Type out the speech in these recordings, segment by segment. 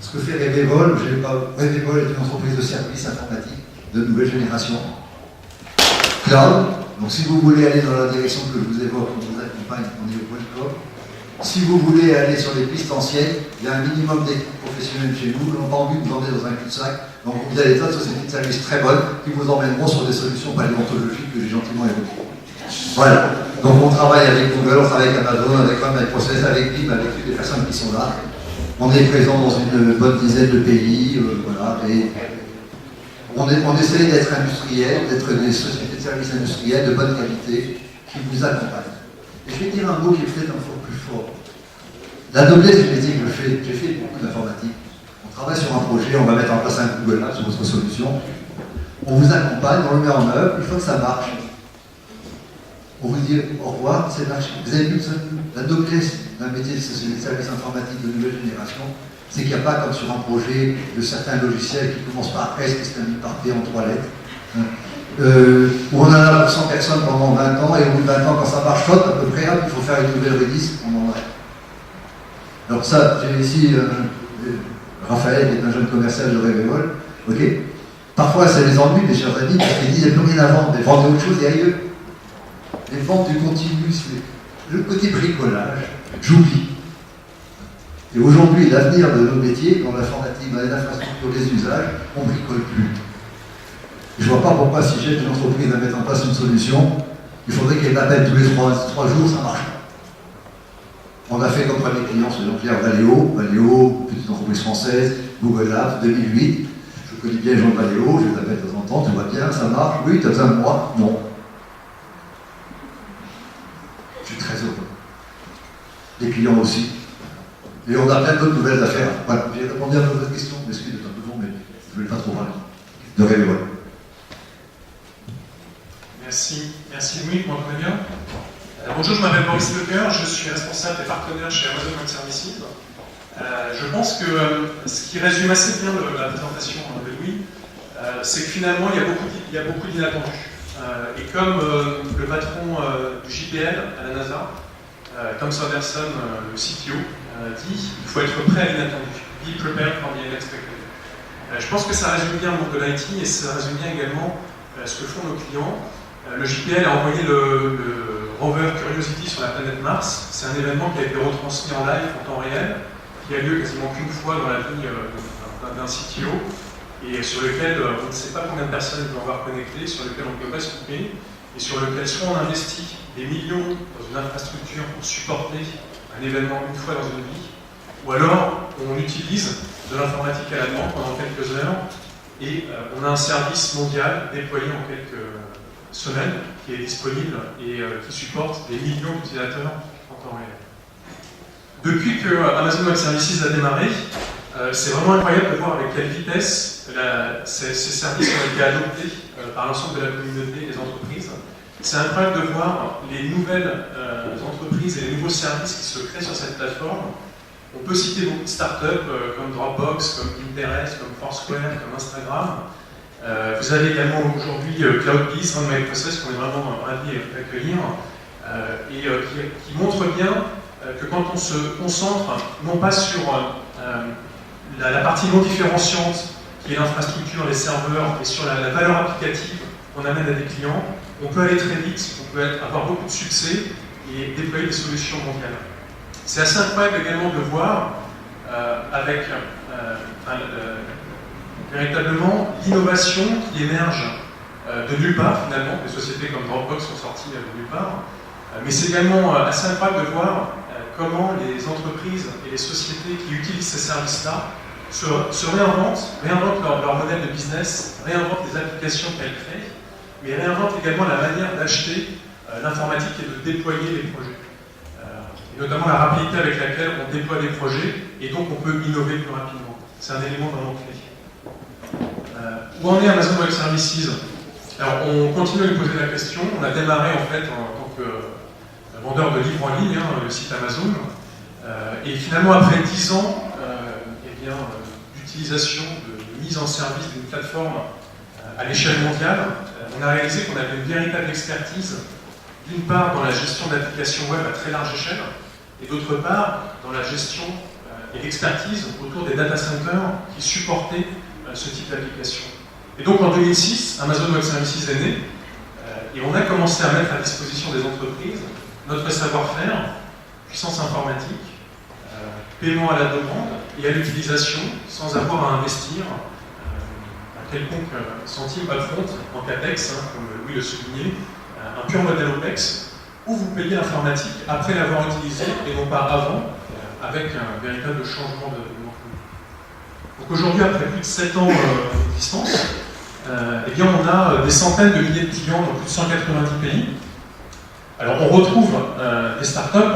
ce que fait Revevol. Revevol est une entreprise de services informatiques de nouvelle génération. Cloud. Donc si vous voulez aller dans la direction que je vous évoque, on vous accompagne, on est au point de com. Si vous voulez aller sur des pistes anciennes, il y a un minimum d'équipes professionnelles chez nous. Nous n'avons pas envie de vous emmener dans un cul-de-sac. Donc vous avez plein de sociétés de services très bonnes qui vous emmèneront sur des solutions paléontologiques que j'ai gentiment évoquées. Voilà. Donc on travaille avec Google, on travaille avec Amazon, avec Microsoft, avec BIM, avec toutes les personnes qui sont là. On est présent dans une bonne dizaine de pays, voilà, et on essaie d'être industriel, d'être des sociétés de services industriels de bonne qualité qui vous accompagnent. Et je vais dire un mot qui est peut-être encore plus fort. La noblesse du métier que je fais, j'ai fait beaucoup d'informatique. On travaille sur un projet, on va mettre en place un Google Maps sur votre solution. On vous accompagne, on le met en œuvre, une fois que ça marche, on vous dit au revoir, c'est marché. Vous avez vu la noblesse d'un métier de société de services informatiques de nouvelle génération, c'est qu'il n'y a pas comme sur un projet de certains logiciels qui commencent par S qui se terminent par T en 3 lettres. Où on en a pour 100 personnes pendant 20 ans, et au bout de 20 ans, quand ça marche à peu près, il faut faire une nouvelle release, on en arrête. Alors ça, j'ai ici Raphaël, qui est un jeune commercial de Revevol. Ok. Parfois, ça les ennuie, mes chers amis, parce qu'ils disent qu'il n'y a plus rien à vendre, mais vendez autre chose et ailleurs. Les ventes du continu, c'est le côté bricolage, j'oublie. Et aujourd'hui, l'avenir de nos métiers, dans l'informatique, dans les infrastructures, les usages, on ne bricole plus. Je ne vois pas pourquoi, si j'aide une entreprise à mettre en place une solution, il faudrait qu'elle m'appelle tous les 3 jours, ça marche. On a fait comme premier client, selon Pierre Valeo, petite entreprise française, Google Apps, 2008. Je connais bien les gens de Valeo, je les appelle de temps en temps, tout va bien, ça marche, oui, tu as besoin de moi? Non. Je suis très heureux. Les clients aussi. Et on a plein d'autres nouvelles affaires. Voilà, j'ai répondu à votre question, excusez un peu long, mais je ne vais pas trop parler. De Revevol. Merci Louis, vous m'entendez bien? Bonjour, je m'appelle Boris Lecoeur, je suis responsable des partenaires chez Amazon Web Services. Je pense que ce qui résume assez bien la présentation de Louis, c'est que finalement il y a beaucoup d'inattendus. Et comme le patron du JPL à la NASA, Tom Sanderson, le CTO, dit, il faut être prêt à l'inattendu. Be prepared for the unexpected. Je pense que ça résume bien le monde de l'IT et ça résume bien également ce que font nos clients. Le JPL a envoyé le rover Curiosity sur la planète Mars. C'est un événement qui a été retransmis en live en temps réel, qui a lieu quasiment qu'une fois dans la vie d'un CTO, et sur lequel on ne sait pas combien de personnes vont avoir connecté, sur lequel on ne peut pas se couper, et sur lequel soit on investit des millions dans une infrastructure pour supporter un événement une fois dans une vie, ou alors on utilise de l'informatique à la demande pendant quelques heures, et on a un service mondial déployé en quelques semaine qui est disponible et qui supporte des millions d'utilisateurs en temps réel. Depuis que Amazon Web Services a démarré, c'est vraiment incroyable de voir avec quelle vitesse ces services ont été adoptés par l'ensemble de la communauté des entreprises. C'est incroyable de voir les nouvelles entreprises et les nouveaux services qui se créent sur cette plateforme. On peut citer beaucoup de startups comme Dropbox, comme Pinterest, comme Foursquare, comme Instagram. Vous avez également aujourd'hui CloudBees de Microsoft qu'on est vraiment ravis d'accueillir et qui montre bien que quand on se concentre non pas sur la partie non différenciante qui est l'infrastructure, les serveurs et sur la valeur applicative qu'on amène à des clients, on peut aller très vite, on peut avoir beaucoup de succès et déployer des solutions mondiales. C'est assez incroyable également de voir avec véritablement l'innovation qui émerge de nulle part finalement. Des sociétés comme Dropbox sont sorties de nulle part. Mais c'est également assez incroyable de voir comment les entreprises et les sociétés qui utilisent ces services-là se réinventent leur modèle de business, réinventent les applications qu'elles créent, mais réinventent également la manière d'acheter l'informatique et de déployer les projets. Et notamment la rapidité avec laquelle on déploie des projets, et donc on peut innover plus rapidement. C'est un élément vraiment clé. Où en est Amazon Web Services? Alors, on continue à lui poser la question. On a démarré en fait en tant que vendeur de livres en ligne, le site Amazon. Et finalement, après 10 ans d'utilisation, de mise en service d'une plateforme à l'échelle mondiale, on a réalisé qu'on avait une véritable expertise, d'une part dans la gestion d'applications web à très large échelle, et d'autre part dans la gestion et d'expertise autour des data centers qui supportaient ce type d'application. Et donc en 2006, Amazon Web Services est né, et on a commencé à mettre à disposition des entreprises notre savoir-faire, puissance informatique, paiement à la demande et à l'utilisation sans avoir à investir un quelconque centime upfront en CAPEX, comme Louis le soulignait, un pur modèle OPEX, où vous payez l'informatique après l'avoir utilisé et non pas avant, avec un véritable changement de contenu. Donc aujourd'hui, après plus de 7 ans d'existence, eh bien on a des centaines de milliers de clients dans plus de 190 pays. Alors on retrouve des startups,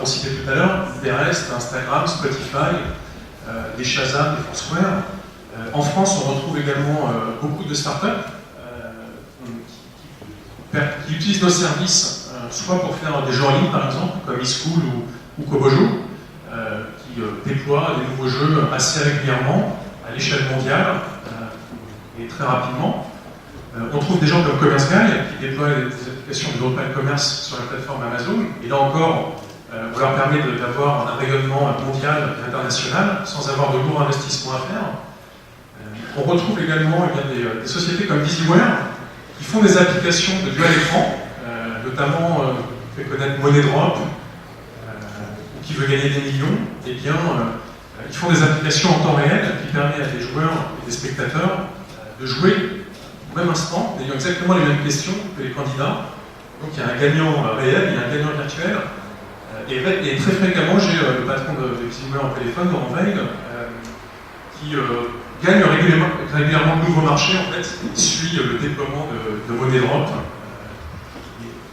qu'on citait tout à l'heure, Pinterest, Instagram, Spotify, des Shazam, des Foursquare. En France, on retrouve également beaucoup de startups qui utilisent nos services, soit pour faire des jeux en ligne par exemple, comme eSchool ou Kobojo, qui déploient des nouveaux jeux assez régulièrement à l'échelle mondiale et très rapidement. On trouve des gens comme Commerce Guy qui déploient des applications de local commerce sur la plateforme Amazon. Et là encore, on leur permet d'avoir un rayonnement mondial et international sans avoir de lourds investissements à faire. On retrouve également des sociétés comme Dizyware qui font des applications de dual écran, notamment fait connaître Money Drop, qui veut gagner des millions. Eh bien, ils font des applications en temps réel qui permettent à des joueurs et des spectateurs de jouer au même instant, ayant exactement les mêmes questions que les candidats. Donc il y a un gagnant réel, il y a un gagnant virtuel. Et très fréquemment, j'ai le patron de Dizyware au téléphone, Laurent Veil, qui gagne régulièrement de nouveaux marchés. En fait, il suit le déploiement de Money Drop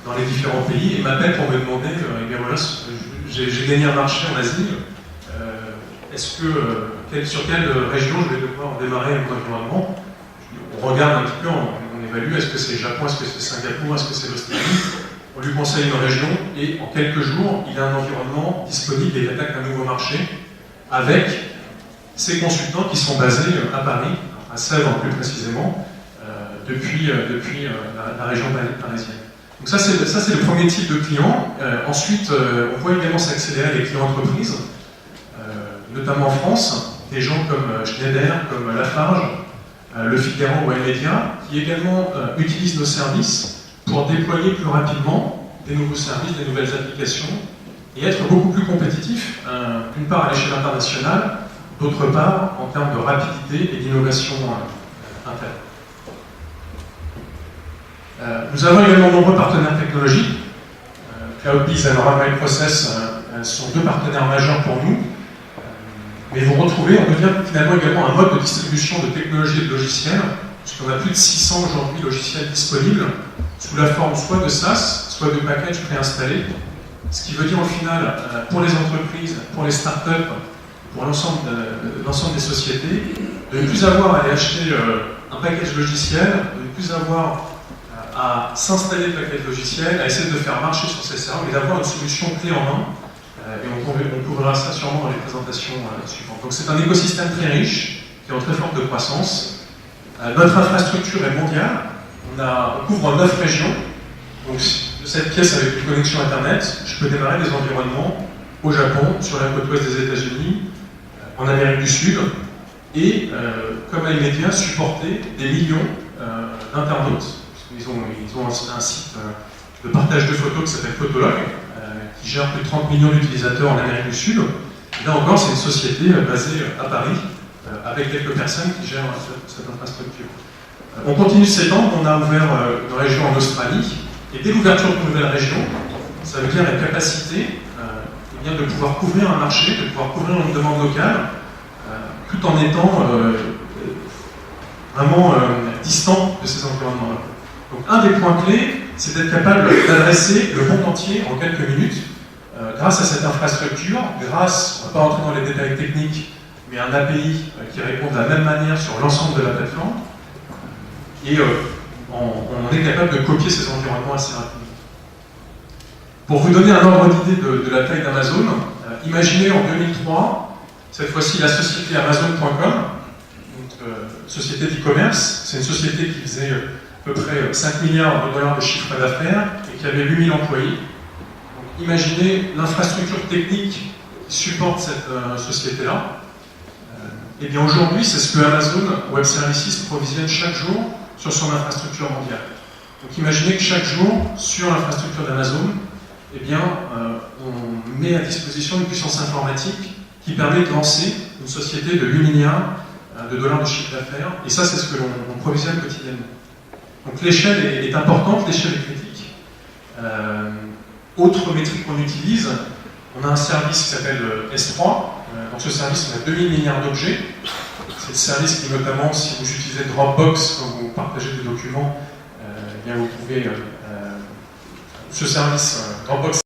dans les différents pays et m'appelle pour me demander eh bien voilà, j'ai gagné un marché en Asie. Sur quelle région je vais devoir démarrer mon environnement? On regarde un petit peu, on évalue, est-ce que c'est Japon, est-ce que c'est Singapour, est-ce que c'est l'Australie? On lui conseille une région et en quelques jours, il a un environnement disponible et il attaque un nouveau marché avec ses consultants qui sont basés à Paris, à Sèvres plus précisément, depuis la région parisienne. Donc ça c'est le premier type de client. Ensuite, on voit également s'accélérer les clients entreprises, notamment en France, des gens comme Schneider, comme Lafarge, Le Figaro ou Media, qui également utilisent nos services pour déployer plus rapidement des nouveaux services, des nouvelles applications, et être beaucoup plus compétitifs, d'une part à l'échelle internationale, d'autre part en termes de rapidité et d'innovation interne. Nous avons également de nombreux partenaires technologiques. Cloudbees et Runway Process sont deux partenaires majeurs pour nous. Mais vous retrouvez, on devient finalement également un mode de distribution de technologies et de logiciels, puisqu'on a plus de 600 aujourd'hui logiciels disponibles, sous la forme soit de SaaS, soit de packages préinstallés. Ce qui veut dire au final, pour les entreprises, pour les startups, pour l'ensemble des sociétés, de ne plus avoir à aller acheter un package logiciel, de ne plus avoir à s'installer le package logiciel, à essayer de le faire marcher sur ses serveurs, mais d'avoir une solution clé en main. Et on couvrira ça sûrement dans les présentations suivantes. Donc c'est un écosystème très riche, qui est en très forte croissance. Notre infrastructure est mondiale. On couvre 9 régions. Donc de cette pièce avec une connexion Internet, je peux démarrer des environnements au Japon, sur la côte ouest des États-Unis, en Amérique du Sud, et comme iMedia, supporter des millions d'internautes. Ils ont un site de partage de photos qui s'appelle Photolog, qui gère plus de 30 millions d'utilisateurs en Amérique du Sud. Et là encore, c'est une société basée à Paris, avec quelques personnes qui gèrent cette infrastructure. On continue de s'étendre, on a ouvert une région en Australie, et dès l'ouverture de nouvelles régions, ça veut dire la capacité de pouvoir couvrir un marché, de pouvoir couvrir une demande locale, tout en étant vraiment distant de ces environnements-là. Donc un des points clés, c'est d'être capable d'adresser le monde entier en quelques minutes, grâce à cette infrastructure, grâce, on ne va pas rentrer dans les détails techniques, mais un API qui répond de la même manière sur l'ensemble de la plateforme, et on est capable de copier ces environnements assez rapidement. Pour vous donner un ordre d'idée de la taille d'Amazon, imaginez en 2003, cette fois-ci la société Amazon.com, société d'e-commerce, c'est une société qui faisait à peu près 5 milliards de dollars de chiffre d'affaires et qui avait 8000 employés. Donc, imaginez l'infrastructure technique qui supportent cette société-là. Et bien aujourd'hui, c'est ce que Amazon Web Services provisionne chaque jour sur son infrastructure mondiale. Donc imaginez que chaque jour, sur l'infrastructure d'Amazon, eh bien, on met à disposition une puissance informatique qui permet de lancer une société de 8 milliards de dollars de chiffre d'affaires. Et ça, c'est ce que l'on provisionne quotidiennement. Donc l'échelle est importante, l'échelle est critique. Autre métrique qu'on utilise, on a un service qui s'appelle S3. Dans ce service, on a 2000 milliards d'objets. C'est le service qui, notamment, si vous utilisez Dropbox quand vous partagez des documents, eh bien vous pouvez. Ce service, Dropbox,